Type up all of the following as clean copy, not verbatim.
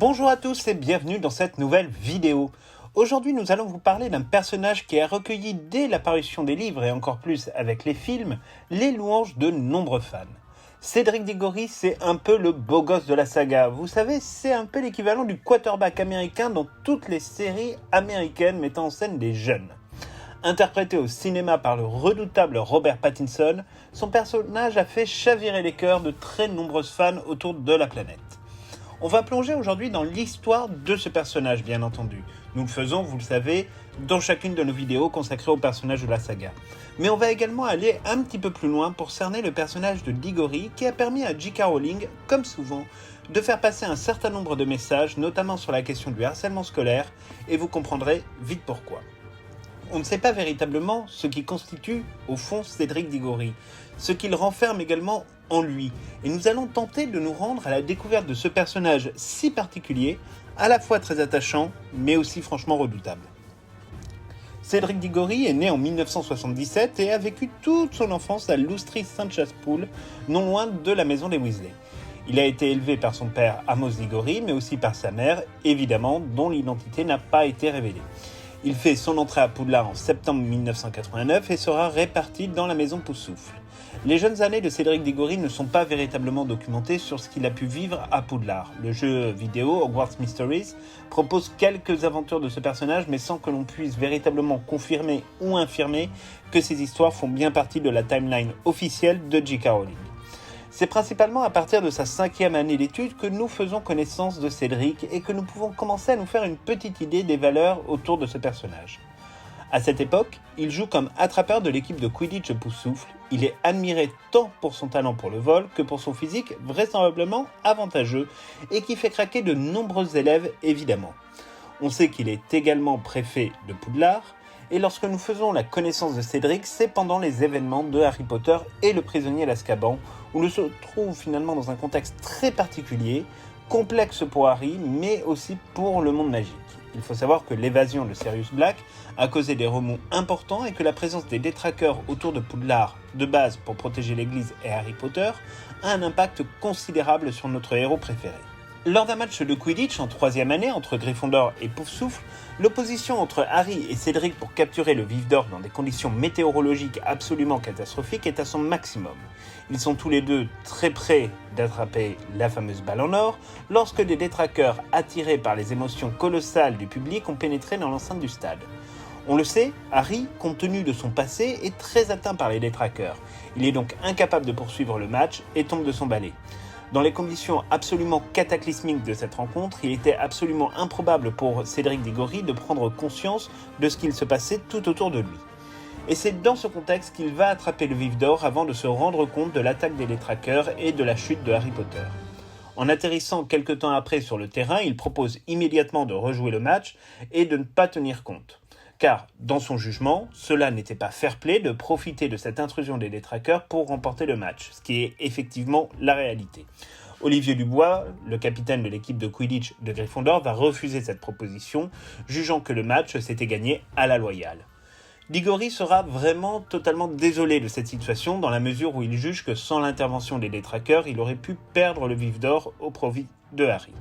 Bonjour à tous et bienvenue dans cette nouvelle vidéo. Aujourd'hui nous allons vous parler d'un personnage qui a recueilli dès l'apparition des livres et encore plus avec les films, les louanges de nombreux fans. Cédric Diggory, c'est un peu le beau gosse de la saga. Vous savez, c'est un peu l'équivalent du quarterback américain dans toutes les séries américaines mettant en scène des jeunes. Interprété au cinéma par le redoutable Robert Pattinson, son personnage a fait chavirer les cœurs de très nombreuses fans autour de la planète. On va plonger aujourd'hui dans l'histoire de ce personnage, bien entendu. Nous le faisons, vous le savez, dans chacune de nos vidéos consacrées au personnage de la saga. Mais on va également aller un petit peu plus loin pour cerner le personnage de Diggory qui a permis à J.K. Rowling, comme souvent, de faire passer un certain nombre de messages, notamment sur la question du harcèlement scolaire, et vous comprendrez vite pourquoi. On ne sait pas véritablement ce qui constitue, au fond, Cédric Diggory, ce qu'il renferme également en lui. Et nous allons tenter de nous rendre à la découverte de ce personnage si particulier, à la fois très attachant, mais aussi franchement redoutable. Cédric Diggory est né en 1977 et a vécu toute son enfance à Loustry Saint-Chas-Pool, non loin de la maison des Weasley. Il a été élevé par son père Amos Diggory, mais aussi par sa mère, évidemment, dont l'identité n'a pas été révélée. Il fait son entrée à Poudlard en septembre 1989 et sera réparti dans la maison Poussoufle. Les jeunes années de Cédric Diggory ne sont pas véritablement documentées sur ce qu'il a pu vivre à Poudlard. Le jeu vidéo Hogwarts Mysteries propose quelques aventures de ce personnage, mais sans que l'on puisse véritablement confirmer ou infirmer que ces histoires font bien partie de la timeline officielle de J.K. Rowling. C'est principalement à partir de sa 5e année d'études que nous faisons connaissance de Cédric et que nous pouvons commencer à nous faire une petite idée des valeurs autour de ce personnage. À cette époque, il joue comme attrapeur de l'équipe de Quidditch Poussoufle. Il est admiré tant pour son talent pour le vol que pour son physique vraisemblablement avantageux et qui fait craquer de nombreux élèves évidemment. On sait qu'il est également préfet de Poudlard. Et lorsque nous faisons la connaissance de Cédric, c'est pendant les événements de Harry Potter et le prisonnier d'Azkaban, où il se trouve finalement dans un contexte très particulier, complexe pour Harry, mais aussi pour le monde magique. Il faut savoir que l'évasion de Sirius Black a causé des remous importants et que la présence des détraqueurs autour de Poudlard, de base pour protéger l'église et Harry Potter, a un impact considérable sur notre héros préféré. Lors d'un match de Quidditch en 3e année entre Gryffondor et Poufsouffle, l'opposition entre Harry et Cédric pour capturer le Vif d'Or dans des conditions météorologiques absolument catastrophiques est à son maximum. Ils sont tous les deux très près d'attraper la fameuse balle en or lorsque des détraqueurs attirés par les émotions colossales du public ont pénétré dans l'enceinte du stade. On le sait, Harry, compte tenu de son passé, est très atteint par les détraqueurs. Il est donc incapable de poursuivre le match et tombe de son balai. Dans les conditions absolument cataclysmiques de cette rencontre, il était absolument improbable pour Cédric Diggory de prendre conscience de ce qu'il se passait tout autour de lui. Et c'est dans ce contexte qu'il va attraper le Vif d'Or avant de se rendre compte de l'attaque des détraqueurs et de la chute de Harry Potter. En atterrissant quelque temps après sur le terrain, il propose immédiatement de rejouer le match et de ne pas tenir compte. Car, dans son jugement, cela n'était pas fair-play de profiter de cette intrusion des détraqueurs pour remporter le match, ce qui est effectivement la réalité. Olivier Dubois, le capitaine de l'équipe de Quidditch de Gryffondor, va refuser cette proposition, jugeant que le match s'était gagné à la loyale. Diggory sera vraiment totalement désolé de cette situation dans la mesure où il juge que sans l'intervention des détraqueurs, il aurait pu perdre le Vif d'Or au profit de Harry.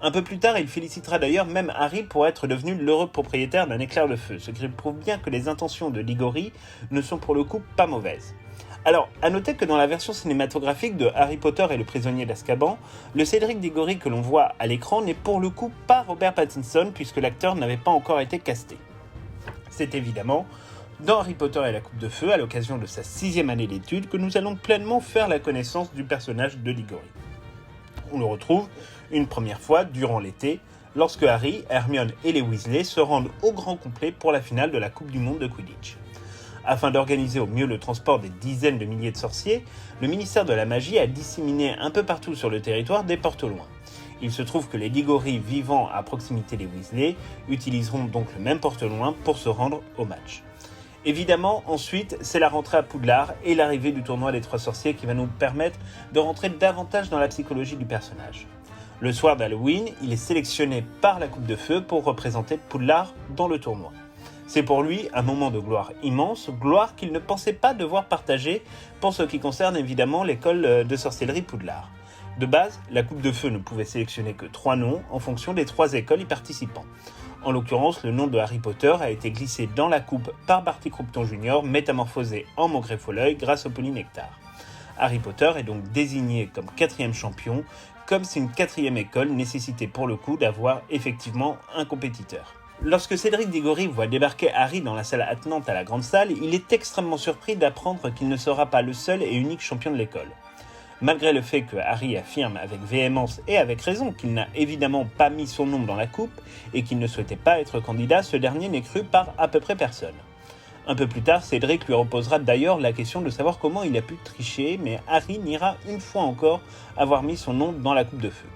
Un peu plus tard, il félicitera d'ailleurs même Harry pour être devenu l'heureux propriétaire d'un éclair de feu, ce qui prouve bien que les intentions de Diggory ne sont pour le coup pas mauvaises. Alors, à noter que dans la version cinématographique de Harry Potter et le prisonnier d'Azkaban, le Cédric Diggory que l'on voit à l'écran n'est pour le coup pas Robert Pattinson puisque l'acteur n'avait pas encore été casté. C'est évidemment dans Harry Potter et la Coupe de Feu, à l'occasion de sa 6e année d'études, que nous allons pleinement faire la connaissance du personnage de Diggory. On le retrouve une première fois durant l'été, lorsque Harry, Hermione et les Weasley se rendent au grand complet pour la finale de la Coupe du Monde de Quidditch. Afin d'organiser au mieux le transport des dizaines de milliers de sorciers, le ministère de la Magie a disséminé un peu partout sur le territoire des porte-loin. Il se trouve que les Diggory vivant à proximité des Weasley utiliseront donc le même porte-loin pour se rendre au match. Évidemment, ensuite, c'est la rentrée à Poudlard et l'arrivée du tournoi des 3 sorciers qui va nous permettre de rentrer davantage dans la psychologie du personnage. Le soir d'Halloween, il est sélectionné par la Coupe de Feu pour représenter Poudlard dans le tournoi. C'est pour lui un moment de gloire immense, gloire qu'il ne pensait pas devoir partager pour ce qui concerne évidemment l'école de sorcellerie Poudlard. De base, la Coupe de Feu ne pouvait sélectionner que 3 noms en fonction des 3 écoles y participant. En l'occurrence, le nom de Harry Potter a été glissé dans la coupe par Barty Croupton Jr., métamorphosé en Maugré-Foleuil grâce au polynectar. Harry Potter est donc désigné comme 4e champion, comme si une 4e école nécessitait pour le coup d'avoir effectivement un compétiteur. Lorsque Cédric Diggory voit débarquer Harry dans la salle attenante à la grande salle, il est extrêmement surpris d'apprendre qu'il ne sera pas le seul et unique champion de l'école. Malgré le fait que Harry affirme avec véhémence et avec raison qu'il n'a évidemment pas mis son nom dans la coupe et qu'il ne souhaitait pas être candidat, ce dernier n'est cru par à peu près personne. Un peu plus tard, Cédric lui reposera d'ailleurs la question de savoir comment il a pu tricher, mais Harry niera une fois encore avoir mis son nom dans la coupe de feu.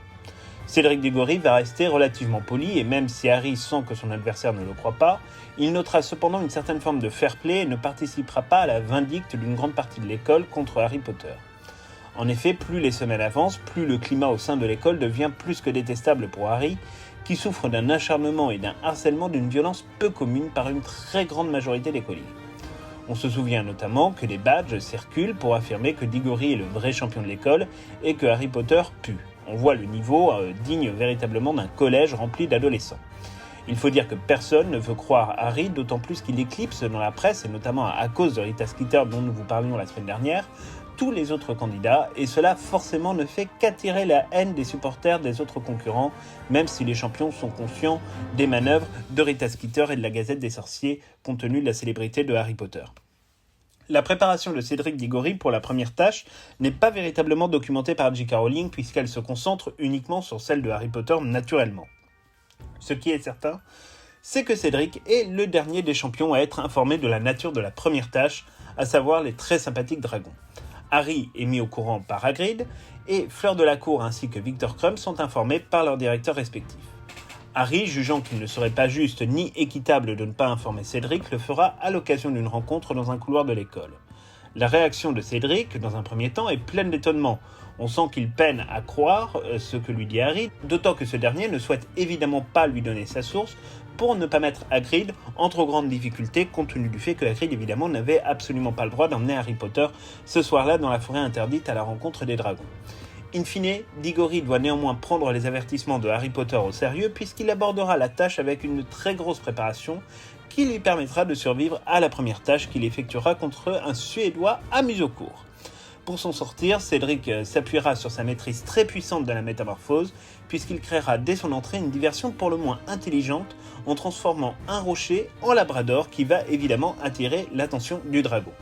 Cédric Diggory va rester relativement poli et même si Harry sent que son adversaire ne le croit pas, il notera cependant une certaine forme de fair play et ne participera pas à la vindicte d'une grande partie de l'école contre Harry Potter. En effet, plus les semaines avancent, plus le climat au sein de l'école devient plus que détestable pour Harry, qui souffre d'un acharnement et d'un harcèlement d'une violence peu commune par une très grande majorité d'écoliers. On se souvient notamment que des badges circulent pour affirmer que Diggory est le vrai champion de l'école et que Harry Potter pue. On voit le niveau digne véritablement d'un collège rempli d'adolescents. Il faut dire que personne ne veut croire Harry, d'autant plus qu'il éclipse dans la presse, et notamment à cause de Rita Skeeter dont nous vous parlions la semaine dernière, tous les autres candidats, et cela forcément ne fait qu'attirer la haine des supporters des autres concurrents, même si les champions sont conscients des manœuvres de Rita Skeeter et de la Gazette des Sorciers, compte tenu de la célébrité de Harry Potter. La préparation de Cédric Diggory pour la première tâche n'est pas véritablement documentée par J.K. Rowling puisqu'elle se concentre uniquement sur celle de Harry Potter naturellement. Ce qui est certain, c'est que Cédric est le dernier des champions à être informé de la nature de la première tâche, à savoir les très sympathiques dragons. Harry est mis au courant par Hagrid, et Fleur de la Cour ainsi que Victor Krum sont informés par leurs directeurs respectifs. Harry, jugeant qu'il ne serait pas juste ni équitable de ne pas informer Cédric, le fera à l'occasion d'une rencontre dans un couloir de l'école. La réaction de Cédric, dans un premier temps, est pleine d'étonnement. On sent qu'il peine à croire ce que lui dit Harry, d'autant que ce dernier ne souhaite évidemment pas lui donner sa source pour ne pas mettre Hagrid en trop grande difficulté, compte tenu du fait que Hagrid évidemment n'avait absolument pas le droit d'emmener Harry Potter ce soir-là dans la forêt interdite à la rencontre des dragons. In fine, Diggory doit néanmoins prendre les avertissements de Harry Potter au sérieux puisqu'il abordera la tâche avec une très grosse préparation qui lui permettra de survivre à la première tâche qu'il effectuera contre un Suédois à Museaucourt. Pour s'en sortir, Cédric s'appuiera sur sa maîtrise très puissante de la métamorphose, puisqu'il créera dès son entrée une diversion pour le moins intelligente en transformant un rocher en labrador qui va évidemment attirer l'attention du dragon.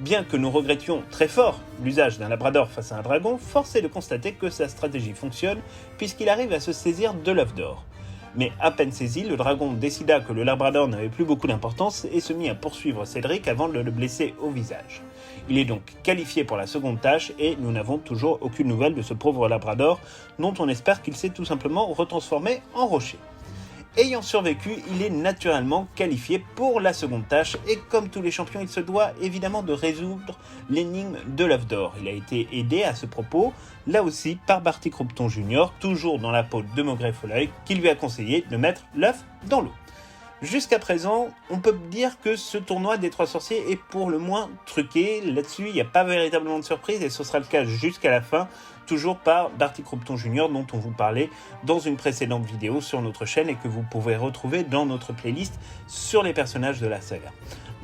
Bien que nous regrettions très fort l'usage d'un labrador face à un dragon, force est de constater que sa stratégie fonctionne puisqu'il arrive à se saisir de l'œuf d'or. Mais à peine saisi, le dragon décida que le labrador n'avait plus beaucoup d'importance et se mit à poursuivre Cédric avant de le blesser au visage. Il est donc qualifié pour la seconde tâche et nous n'avons toujours aucune nouvelle de ce pauvre labrador dont on espère qu'il s'est tout simplement retransformé en rocher. Ayant survécu, il est naturellement qualifié pour la seconde tâche et comme tous les champions, il se doit évidemment de résoudre l'énigme de l'œuf d'or. Il a été aidé à ce propos, là aussi par Barty Croupton Jr., toujours dans la peau de Maugré-Foleuil, qui lui a conseillé de mettre l'œuf dans l'eau. Jusqu'à présent, on peut dire que ce tournoi des 3 sorciers est pour le moins truqué. Là-dessus, il n'y a pas véritablement de surprise et ce sera le cas jusqu'à la fin, toujours par Barty Croupton Jr. dont on vous parlait dans une précédente vidéo sur notre chaîne et que vous pouvez retrouver dans notre playlist sur les personnages de la saga.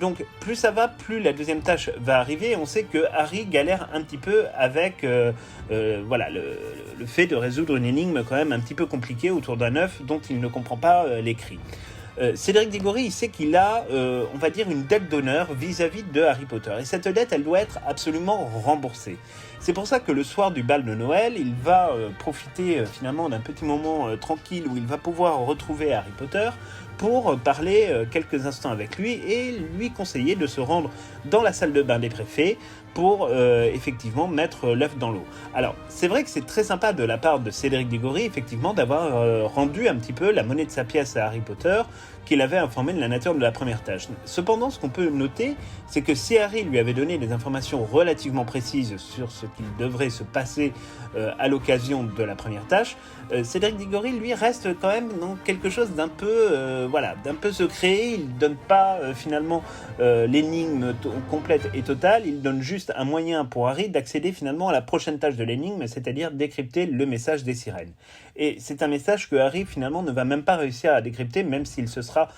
Donc plus ça va, plus la deuxième tâche va arriver. On sait que Harry galère un petit peu avec le fait de résoudre une énigme quand même un petit peu compliquée autour d'un œuf dont il ne comprend pas les cris. Cédric Diggory, il sait qu'il a, on va dire, une dette d'honneur vis-à-vis de Harry Potter. Et cette dette, elle doit être absolument remboursée. C'est pour ça que le soir du bal de Noël, il va profiter finalement d'un petit moment tranquille où il va pouvoir retrouver Harry Potter pour parler quelques instants avec lui et lui conseiller de se rendre dans la salle de bain des préfets pour effectivement mettre l'œuf dans l'eau. Alors, c'est vrai que c'est très sympa de la part de Cédric Diggory, effectivement, d'avoir rendu un petit peu la monnaie de sa pièce à Harry Potter, qu'il avait informé de la nature de la première tâche. Cependant, ce qu'on peut noter, c'est que si Harry lui avait donné des informations relativement précises sur ce qu'il devrait se passer à l'occasion de la première tâche, Cédric Diggory, lui, reste quand même dans quelque chose d'un peu, d'un peu secret. Il ne donne pas finalement l'énigme complète et totale, il donne juste juste un moyen pour Harry d'accéder finalement à la prochaine tâche de l'énigme, c'est-à-dire décrypter le message des sirènes. Et c'est un message que Harry finalement ne va même pas réussir à décrypter, même s'il se sera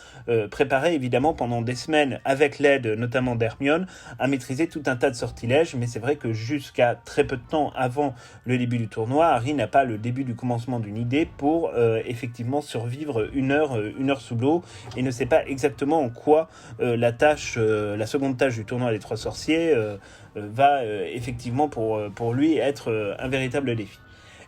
préparé évidemment pendant des semaines, avec l'aide notamment d'Hermione, à maîtriser tout un tas de sortilèges. Mais c'est vrai que jusqu'à très peu de temps avant le début du tournoi, Harry n'a pas le début du commencement d'une idée pour effectivement survivre une heure sous l'eau, et ne sait pas exactement en quoi la seconde tâche du tournoi des trois sorciers va effectivement pour lui être un véritable défi.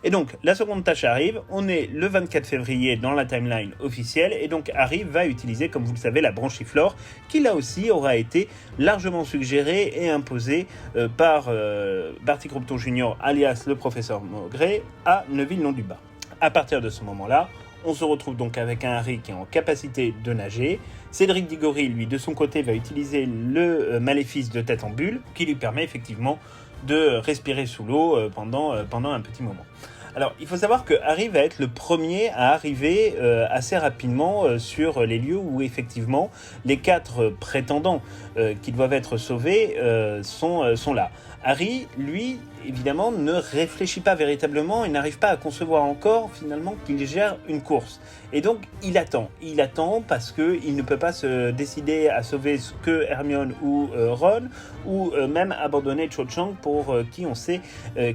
Et donc, la seconde tâche arrive, on est le 24 février dans la timeline officielle, et donc Harry va utiliser, comme vous le savez, la branchiflore, qui là aussi aura été largement suggérée et imposée par Barty Croughton Jr., alias le professeur Maugrey, à Neuville-Londubat. À partir de ce moment-là, on se retrouve donc avec un Harry qui est en capacité de nager. Cédric Diggory, lui, de son côté, va utiliser le maléfice de tête en bulle, qui lui permet effectivement de respirer sous l'eau pendant un petit moment. Alors, il faut savoir que Harry va être le premier à arriver assez rapidement sur les lieux où effectivement les 4 prétendants qui doivent être sauvés sont là. Harry, lui, évidemment, ne réfléchit pas véritablement et n'arrive pas à concevoir encore finalement qu'il gère une course. Et donc, il attend. Il attend parce qu'il ne peut pas se décider à sauver que Hermione ou Ron, ou même abandonner Cho Chang, pour qui on sait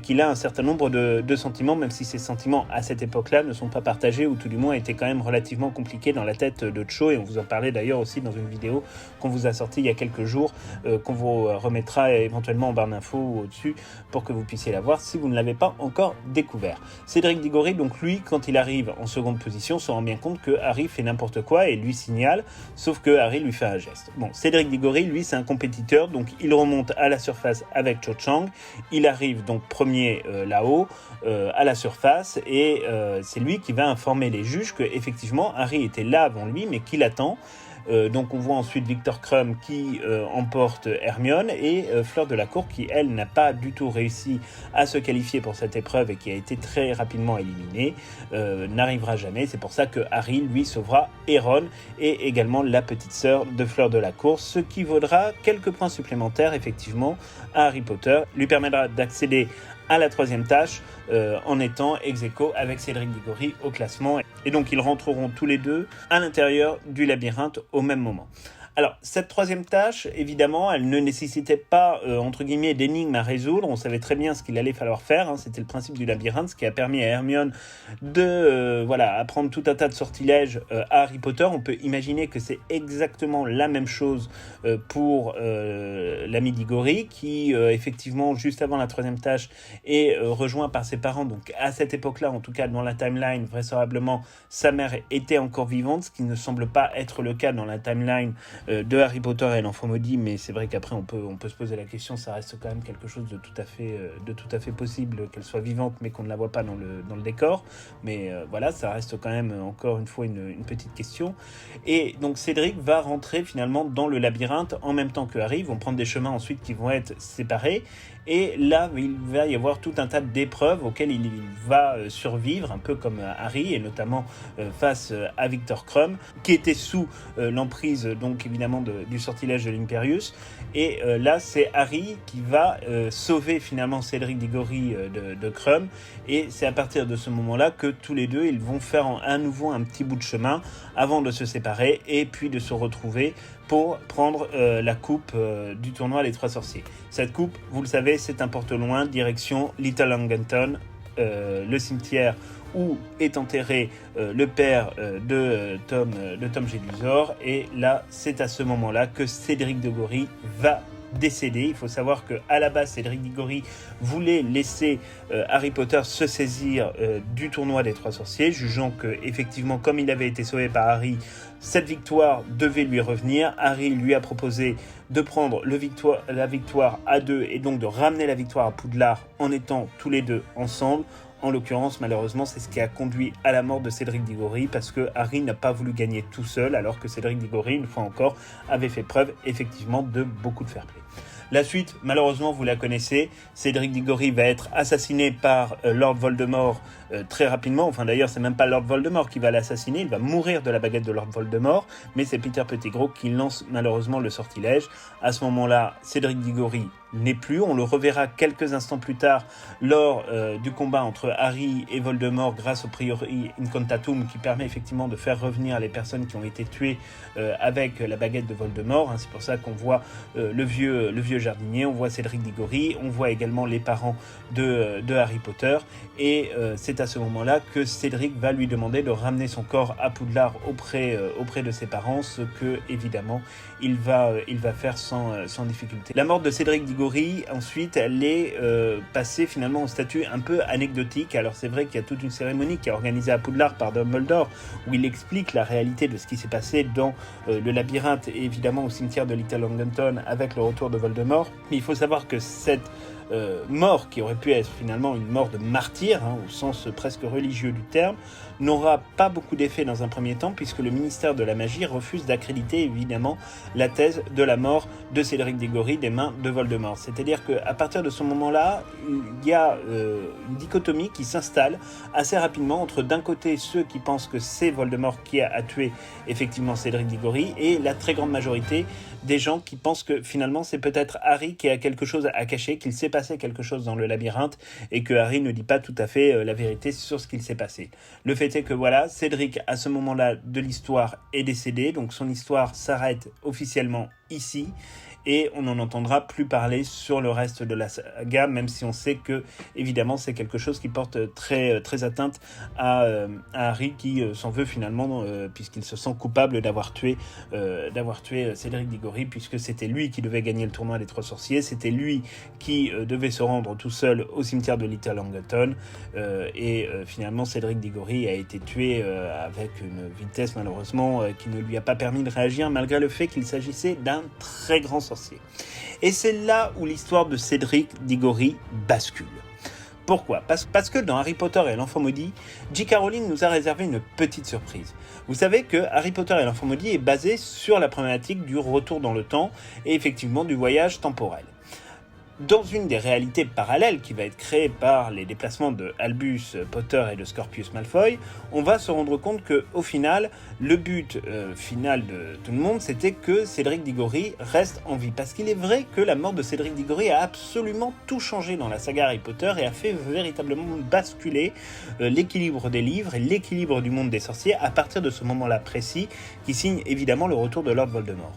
qu'il a un certain nombre de sentiments, même si ces sentiments, à cette époque-là, ne sont pas partagés, ou tout du moins étaient quand même relativement compliqués dans la tête de Cho, et on vous en parlait d'ailleurs aussi dans une vidéo qu'on vous a sortie il y a quelques jours, qu'on vous remettra éventuellement en barre d'infos ou au-dessus, pour que vous puissiez la voir si vous ne l'avez pas encore découvert. Cédric Diggory, donc lui, quand il arrive en seconde position, se rend bien compte que Harry fait n'importe quoi et lui signale, sauf que Harry lui fait un geste. Bon, Cédric Diggory, lui, c'est un compétiteur, donc il remonte à la surface avec Cho Chang. Il arrive donc premier là-haut, à la surface, et c'est lui qui va informer les juges que effectivement Harry était là avant lui, mais qu'il attend. Donc on voit ensuite Viktor Krum qui emporte Hermione, et Fleur de la Cour qui, elle, n'a pas du tout réussi à se qualifier pour cette épreuve et qui a été très rapidement éliminée, n'arrivera jamais. C'est pour ça que Harry, lui, sauvera Ron et également la petite sœur de Fleur de la Cour, ce qui vaudra quelques points supplémentaires effectivement à Harry Potter, lui permettra d'accéder à la troisième tâche en étant ex-aequo avec Cédric Diggory au classement. Et donc ils rentreront tous les deux à l'intérieur du labyrinthe au même moment. Alors, cette troisième tâche, évidemment, elle ne nécessitait pas, entre guillemets, d'énigmes à résoudre. On savait très bien ce qu'il allait falloir faire, hein. C'était le principe du labyrinthe, ce qui a permis à Hermione de apprendre tout un tas de sortilèges à Harry Potter. On peut imaginer que c'est exactement la même chose pour l'ami Diggory, qui, effectivement, juste avant la troisième tâche, est rejoint par ses parents. Donc, à cette époque-là, en tout cas, dans la timeline, vraisemblablement, sa mère était encore vivante, ce qui ne semble pas être le cas dans la timeline de Harry Potter et l'enfant maudit, mais c'est vrai qu'après on peut se poser la question, ça reste quand même quelque chose de tout à fait possible qu'elle soit vivante mais qu'on ne la voit pas dans le décor, mais voilà, ça reste quand même encore une fois une petite question. Et donc Cédric va rentrer finalement dans le labyrinthe en même temps que Harry, ils vont prendre des chemins ensuite qui vont être séparés, et là il va y avoir tout un tas d'épreuves auxquelles il va survivre, un peu comme Harry, et notamment face à Viktor Krum, qui était sous l'emprise donc évidemment du sortilège de l'Imperius. Et là c'est Harry qui va sauver finalement Cédric Diggory de Krum, et c'est à partir de ce moment-là que tous les deux ils vont faire à nouveau un petit bout de chemin avant de se séparer et puis de se retrouver pour prendre la coupe du tournoi Les Trois Sorciers. Cette coupe, vous le savez, c'est un porte-loin direction Little Hangleton, le cimetière où est enterré le père de Tom Jedusor, et là c'est à ce moment-là que Cédric Diggory va décédé. Il faut savoir qu'à la base, Cédric Diggory voulait laisser Harry Potter se saisir du tournoi des Trois Sorciers, jugeant que, effectivement, comme il avait été sauvé par Harry, cette victoire devait lui revenir. Harry lui a proposé de prendre la victoire à deux, et donc de ramener la victoire à Poudlard en étant tous les deux ensemble. En l'occurrence, malheureusement, c'est ce qui a conduit à la mort de Cédric Diggory, parce que Harry n'a pas voulu gagner tout seul, alors que Cédric Diggory, une fois encore, avait fait preuve effectivement de beaucoup de fair play. La suite, malheureusement, vous la connaissez. Cédric Diggory va être assassiné par Lord Voldemort très rapidement. Enfin, d'ailleurs, c'est même pas Lord Voldemort qui va l'assassiner. Il va mourir de la baguette de Lord Voldemort. Mais c'est Peter Pettigrew qui lance malheureusement le sortilège. À ce moment-là, Cédric Diggory n'est plus. On le reverra quelques instants plus tard lors du combat entre Harry et Voldemort grâce au Priori Incantatum qui permet effectivement de faire revenir les personnes qui ont été tuées avec la baguette de Voldemort. C'est pour ça qu'on voit le vieux jardinier, on voit Cédric Diggory, on voit également les parents de Harry Potter et c'est à ce moment-là que Cédric va lui demander de ramener son corps à Poudlard auprès de ses parents, ce que évidemment il va faire sans difficulté. La mort de Cédric Diggory, ensuite, elle est passée finalement au statut un peu anecdotique. Alors c'est vrai qu'il y a toute une cérémonie qui est organisée à Poudlard par Dumbledore, où il explique la réalité de ce qui s'est passé dans le labyrinthe et évidemment au cimetière de Little Longington avec le retour de Voldemort. Mais il faut savoir que cette mort, qui aurait pu être finalement une mort de martyr, au sens presque religieux du terme, n'aura pas beaucoup d'effet dans un premier temps, puisque le ministère de la Magie refuse d'accréditer évidemment la thèse de la mort de Cédric Diggory des mains de Voldemort. C'est-à-dire qu'à partir de ce moment-là, il y a une dichotomie qui s'installe assez rapidement entre d'un côté ceux qui pensent que c'est Voldemort qui a tué effectivement Cédric Diggory et la très grande majorité des gens qui pensent que finalement c'est peut-être Harry qui a quelque chose à cacher, qu'il s'est passé quelque chose dans le labyrinthe et que Harry ne dit pas tout à fait la vérité sur ce qu'il s'est passé. Le fait est que voilà, Cédric à ce moment-là de l'histoire est décédé, donc son histoire s'arrête officiellement ici et on n'en entendra plus parler sur le reste de la saga, même si on sait que évidemment c'est quelque chose qui porte très, très atteinte à Harry qui s'en veut finalement puisqu'il se sent coupable d'avoir tué Cédric Diggory, puisque c'était lui qui devait gagner le tournoi des 3 sorciers, c'était lui qui devait se rendre tout seul au cimetière de Little Longington et finalement Cédric Diggory a été tué avec une vitesse malheureusement qui ne lui a pas permis de réagir malgré le fait qu'il s'agissait d'un très grand sorcier. Et c'est là où l'histoire de Cédric Diggory bascule. Pourquoi ? Parce que dans Harry Potter et l'Enfant Maudit, J.K. Rowling nous a réservé une petite surprise. Vous savez que Harry Potter et l'Enfant Maudit est basé sur la problématique du retour dans le temps et effectivement du voyage temporel. Dans une des réalités parallèles qui va être créée par les déplacements de Albus Potter et de Scorpius Malfoy, on va se rendre compte qu'au final, le but final de tout le monde, c'était que Cédric Diggory reste en vie. Parce qu'il est vrai que la mort de Cédric Diggory a absolument tout changé dans la saga Harry Potter et a fait véritablement basculer l'équilibre des livres et l'équilibre du monde des sorciers à partir de ce moment-là précis qui signe évidemment le retour de Lord Voldemort.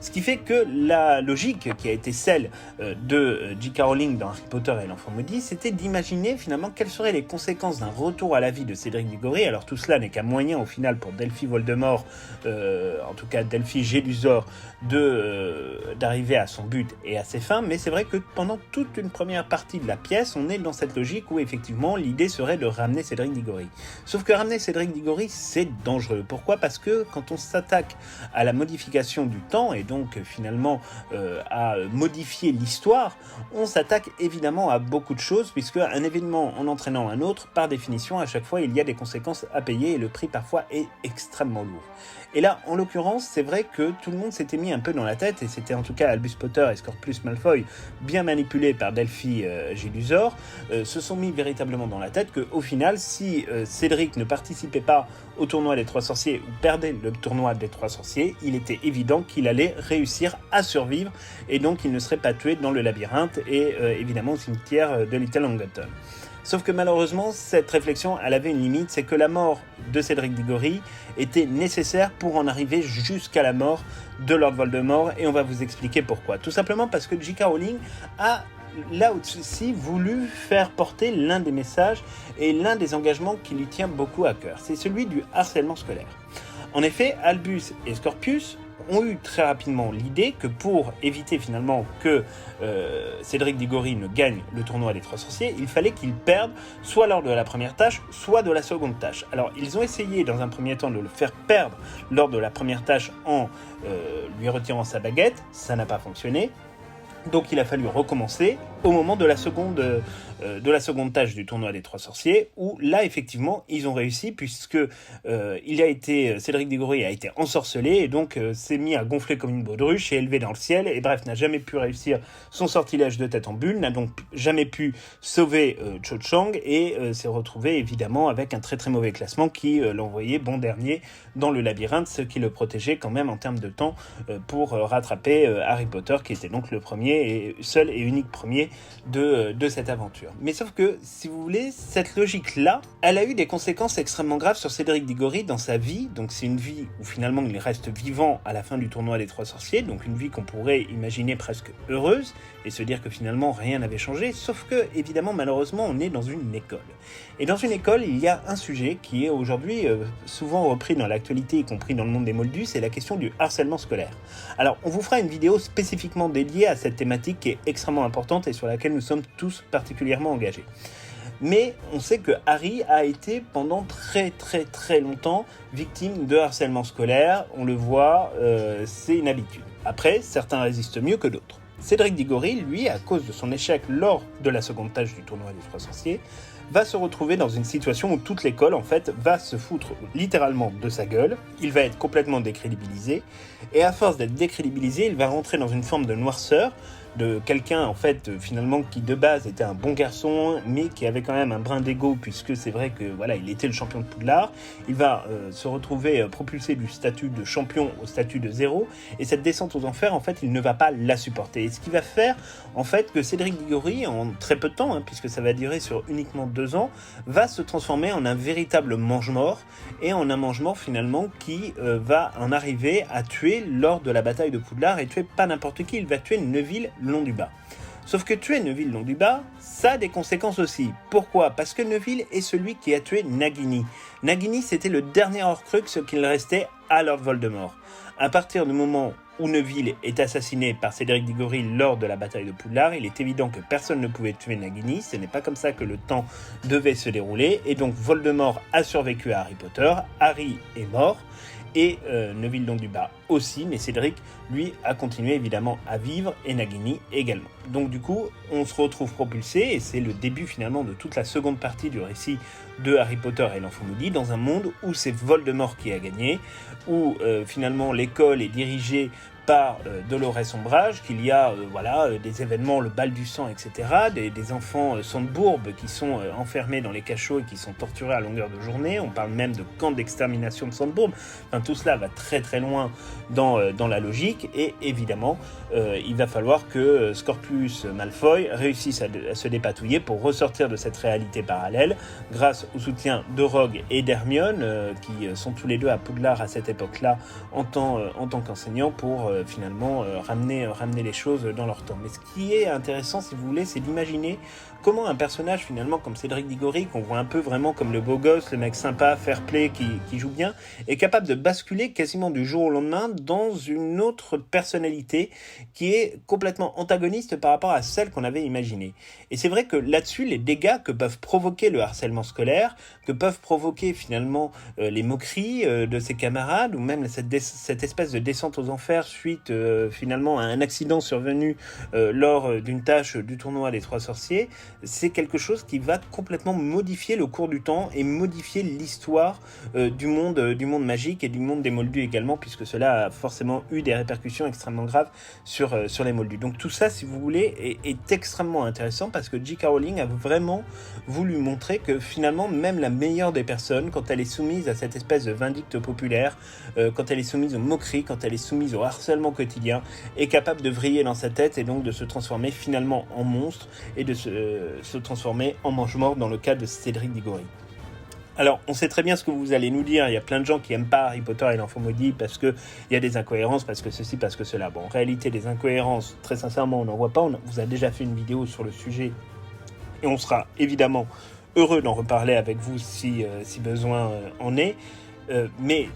Ce qui fait que la logique qui a été celle de J.K. Rowling dans Harry Potter et l'Enfant Maudit, c'était d'imaginer finalement quelles seraient les conséquences d'un retour à la vie de Cédric Diggory. Alors tout cela n'est qu'un moyen au final pour Delphi Voldemort, en tout cas Delphi Gélusor, d'arriver à son but et à ses fins, mais c'est vrai que pendant toute une première partie de la pièce, on est dans cette logique où effectivement l'idée serait de ramener Cédric Diggory. Sauf que ramener Cédric Diggory, c'est dangereux. Pourquoi ? Parce que quand on s'attaque à la modification du temps et donc finalement à modifier l'histoire, on s'attaque évidemment à beaucoup de choses, puisque un événement en entraînant un autre, par définition, à chaque fois, il y a des conséquences à payer et le prix parfois est extrêmement lourd. Et là, en l'occurrence, c'est vrai que tout le monde s'était mis un peu dans la tête, et c'était en tout cas Albus Potter et Scorpius Malfoy, bien manipulés par Delphi Gélusor, se sont mis véritablement dans la tête qu'au final, si Cédric ne participait pas au tournoi des 3 sorciers ou perdait le tournoi des 3 sorciers, il était évident qu'il allait réussir à survivre et donc il ne serait pas tué dans le labyrinthe et évidemment au cimetière de Little Longington. Sauf que malheureusement, cette réflexion, elle avait une limite, c'est que la mort de Cédric Diggory était nécessaire pour en arriver jusqu'à la mort de Lord Voldemort, et on va vous expliquer pourquoi. Tout simplement parce que J.K. Rowling a là aussi voulu faire porter l'un des messages et l'un des engagements qui lui tient beaucoup à cœur. C'est celui du harcèlement scolaire. En effet, Albus et Scorpius ont eu très rapidement l'idée que pour éviter finalement que Cédric Diggory ne gagne le tournoi des 3 sorciers, il fallait qu'il perde soit lors de la première tâche, soit de la seconde tâche. Alors ils ont essayé dans un premier temps de le faire perdre lors de la première tâche en lui retirant sa baguette, ça n'a pas fonctionné. Donc il a fallu recommencer au moment de la seconde tâche du tournoi des Trois Sorciers, où là effectivement ils ont réussi, puisque Cédric Diggory a été ensorcelé et donc s'est mis à gonfler comme une baudruche et élevé dans le ciel, et bref, n'a jamais pu réussir son sortilège de tête en bulle, n'a donc jamais pu sauver Cho Chang, et s'est retrouvé évidemment avec un très très mauvais classement qui l'envoyait bon dernier dans le labyrinthe, ce qui le protégeait quand même en termes de temps pour rattraper Harry Potter, qui était donc le premier et seul et unique premier de cette aventure. Mais sauf que, si vous voulez, cette logique-là, elle a eu des conséquences extrêmement graves sur Cédric Diggory dans sa vie. Donc c'est une vie où finalement il reste vivant à la fin du tournoi des Trois Sorciers, donc une vie qu'on pourrait imaginer presque heureuse, et se dire que finalement rien n'avait changé, sauf que, évidemment, malheureusement, on est dans une école. Et dans une école, il y a un sujet qui est aujourd'hui souvent repris dans l'actualité, y compris dans le monde des Moldus, c'est la question du harcèlement scolaire. Alors, on vous fera une vidéo spécifiquement dédiée à cette thématique qui est extrêmement importante et sur laquelle nous sommes tous particulièrement engagés. Mais on sait que Harry a été pendant très très très longtemps victime de harcèlement scolaire, on le voit, c'est une habitude. Après, certains résistent mieux que d'autres. Cédric Diggory, lui, à cause de son échec lors de la seconde tâche du tournoi des Trois Sorciers, va se retrouver dans une situation où toute l'école, en fait, va se foutre littéralement de sa gueule, il va être complètement décrédibilisé, et à force d'être décrédibilisé, il va rentrer dans une forme de noirceur, de quelqu'un, en fait, finalement, qui de base était un bon garçon, mais qui avait quand même un brin d'ego, puisque c'est vrai que, voilà, il était le champion de Poudlard. Il va se retrouver propulsé du statut de champion au statut de zéro, et cette descente aux enfers, en fait, il ne va pas la supporter. Et ce qui va faire, en fait, que Cédric Diggory, en très peu de temps, puisque ça va durer sur uniquement 2 ans, va se transformer en un véritable mange-mort, et en un mange-mort, finalement, qui va en arriver à tuer lors de la bataille de Poudlard, et tuer pas n'importe qui, il va tuer Neville Londubat. Sauf que tuer Neville Londubat, ça a des conséquences aussi. Pourquoi ? Parce que Neville est celui qui a tué Nagini. Nagini, c'était le dernier Horcrux qu'il restait à Lord Voldemort. À partir du moment où Neville est assassiné par Cédric Diggory lors de la bataille de Poudlard, il est évident que personne ne pouvait tuer Nagini, ce n'est pas comme ça que le temps devait se dérouler, et donc Voldemort a survécu à Harry Potter, Harry est mort, et Neville Londubat aussi, mais Cédric, lui, a continué évidemment à vivre, et Nagini également. Donc du coup, on se retrouve propulsé, et c'est le début finalement de toute la seconde partie du récit de Harry Potter et l'Enfant Maudit, dans un monde où c'est Voldemort qui a gagné, où finalement l'école est dirigée par Dolores Ombrage, qu'il y a des événements, le bal du sang, etc., des enfants Sandbourbe qui sont enfermés dans les cachots et qui sont torturés à longueur de journée. On parle même de camp d'extermination de Sandbourbe. Enfin, tout cela va très très loin dans la logique, et évidemment, il va falloir que Scorpius Malfoy réussisse à se dépatouiller pour ressortir de cette réalité parallèle, grâce au soutien de Rogue et d'Hermione, qui sont tous les deux à Poudlard à cette époque-là en tant qu'enseignants, pour finalement ramener les choses dans leur temps. Mais ce qui est intéressant, si vous voulez, c'est d'imaginer comment un personnage finalement comme Cédric Diggory, qu'on voit un peu vraiment comme le beau gosse, le mec sympa, fair play, qui joue bien, est capable de basculer quasiment du jour au lendemain dans une autre personnalité qui est complètement antagoniste par rapport à celle qu'on avait imaginée. Et c'est vrai que là-dessus, les dégâts que peuvent provoquer le harcèlement scolaire, que peuvent provoquer finalement les moqueries de ses camarades, ou même cette espèce de descente aux enfers suite finalement à un accident survenu lors d'une tâche du tournoi des Trois Sorciers, c'est quelque chose qui va complètement modifier le cours du temps et modifier l'histoire du monde magique et du monde des Moldus également, puisque cela a forcément eu des répercussions extrêmement graves sur les Moldus. Donc tout ça, si vous voulez, est extrêmement intéressant, parce que J.K. Rowling a vraiment voulu montrer que finalement, même la meilleure des personnes, quand elle est soumise à cette espèce de vindicte populaire, quand elle est soumise aux moqueries, quand elle est soumise au harcèlement quotidien, est capable de vriller dans sa tête et donc de se transformer finalement en monstre et de se transformer en mange-mort dans le cas de Cédric Diggory. Alors, on sait très bien ce que vous allez nous dire, il y a plein de gens qui n'aiment pas Harry Potter et l'Enfant Maudit parce qu'il y a des incohérences, parce que ceci, parce que cela. Bon, en réalité, des incohérences, très sincèrement, on n'en voit pas, on vous a déjà fait une vidéo sur le sujet, et on sera évidemment heureux d'en reparler avec vous si besoin en est. Mais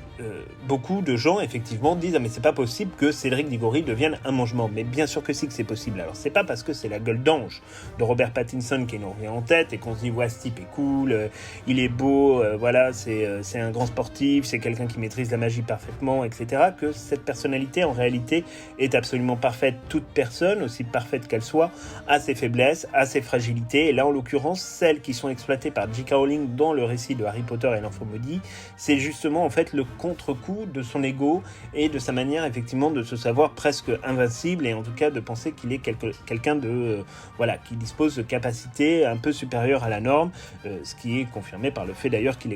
beaucoup de gens effectivement disent ah mais c'est pas possible que Cédric Diggory devienne un mangement. Mais bien sûr que si, que c'est possible. Alors c'est pas parce que c'est la gueule d'ange de Robert Pattinson qui nous revient en tête et qu'on se dit ouais ce type est cool, il est beau, voilà c'est un grand sportif, c'est quelqu'un qui maîtrise la magie parfaitement, etc. que cette personnalité en réalité est absolument parfaite. Toute personne, aussi parfaite qu'elle soit, a ses faiblesses, a ses fragilités, et là en l'occurrence celles qui sont exploitées par J.K. Rowling dans le récit de Harry Potter et l'Enfant Maudit, c'est justement en fait le contre-coup de son ego et de sa manière effectivement de se savoir presque invincible, et en tout cas de penser qu'il est quelqu'un de voilà, qui dispose de capacités un peu supérieures à la norme, ce qui est confirmé par le fait d'ailleurs qu'il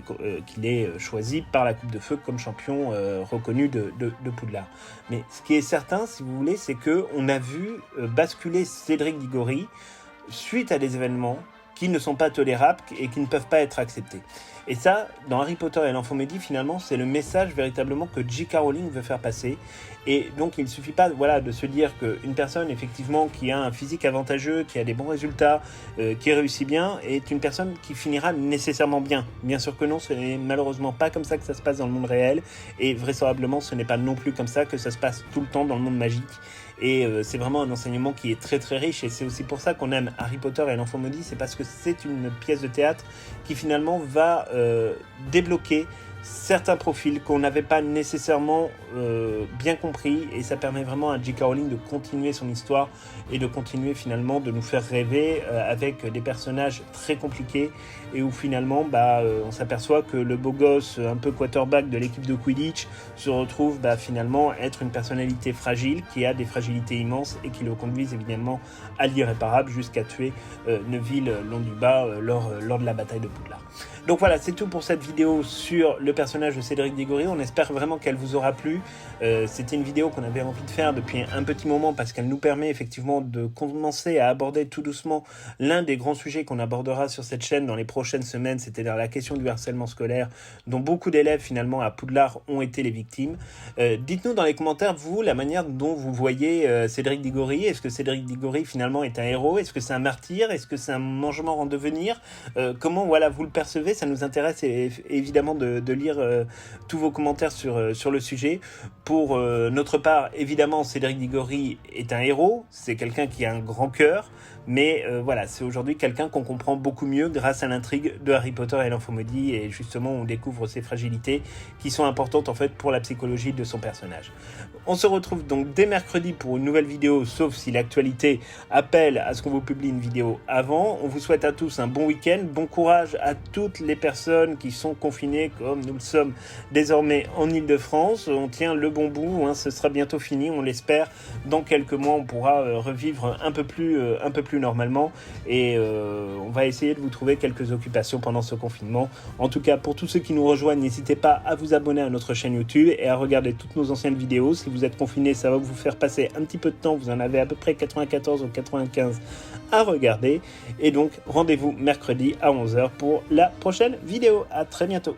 est choisi par la Coupe de Feu comme champion reconnu de Poudlard. Mais ce qui est certain, si vous voulez, c'est que on a vu basculer Cédric Diggory suite à des événements qui ne sont pas tolérables et qui ne peuvent pas être acceptés. Et ça, dans Harry Potter et l'Enfant Maudit, finalement, c'est le message véritablement que J.K. Rowling veut faire passer. Et donc, il ne suffit pas de se dire qu'une personne, effectivement, qui a un physique avantageux, qui a des bons résultats, qui réussit bien, est une personne qui finira nécessairement bien. Bien sûr que non, ce n'est malheureusement pas comme ça que ça se passe dans le monde réel. Et vraisemblablement, ce n'est pas non plus comme ça que ça se passe tout le temps dans le monde magique. Et c'est vraiment un enseignement qui est très très riche, et c'est aussi pour ça qu'on aime Harry Potter et l'Enfant Maudit, c'est parce que c'est une pièce de théâtre qui finalement va débloquer certains profils qu'on n'avait pas nécessairement bien compris, et ça permet vraiment à J.K. Rowling de continuer son histoire et de continuer finalement de nous faire rêver avec des personnages très compliqués, et où finalement on s'aperçoit que le beau gosse un peu quarterback de l'équipe de Quidditch se retrouve finalement être une personnalité fragile qui a des fragilités immenses et qui le conduisent évidemment à l'irréparable jusqu'à tuer Neville Londubat lors de la bataille de Poudlard. Donc voilà, c'est tout pour cette vidéo sur le personnage de Cédric Diggory. On espère vraiment qu'elle vous aura plu. C'était une vidéo qu'on avait envie de faire depuis un petit moment parce qu'elle nous permet effectivement de commencer à aborder tout doucement l'un des grands sujets qu'on abordera sur cette chaîne dans les prochaines semaines, c'est-à-dire la question du harcèlement scolaire dont beaucoup d'élèves finalement à Poudlard ont été les victimes. Dites-nous dans les commentaires, vous, la manière dont vous voyez Cédric Diggory. Est-ce que Cédric Diggory finalement est un héros? Est-ce que c'est un martyr? Est-ce que c'est un mangement en devenir? Comment vous le percevez? Ça nous intéresse évidemment de lire tous vos commentaires sur le sujet. Pour notre part, évidemment, Cédric Diggory est un héros, c'est quelqu'un qui a un grand cœur, mais c'est aujourd'hui quelqu'un qu'on comprend beaucoup mieux grâce à l'intrigue de Harry Potter et l'Enfant Maudit, et justement on découvre ses fragilités qui sont importantes en fait pour la psychologie de son personnage. On se retrouve donc dès mercredi pour une nouvelle vidéo, sauf si l'actualité appelle à ce qu'on vous publie une vidéo avant. On vous souhaite à tous un bon week-end, bon courage à toutes les personnes qui sont confinées comme nous le sommes désormais en Ile-de-France. On tient le bon bout, ce sera bientôt fini, on l'espère. Dans quelques mois, on pourra revivre un peu plus normalement, et on va essayer de vous trouver quelques occupations pendant ce confinement. En tout cas, pour tous ceux qui nous rejoignent, n'hésitez pas à vous abonner à notre chaîne YouTube et à regarder toutes nos anciennes vidéos. Si vous êtes confinés, ça va vous faire passer un petit peu de temps, vous en avez à peu près 94 ou 95 à regarder, et donc rendez-vous mercredi à 11h pour la prochaine vidéo. À très bientôt.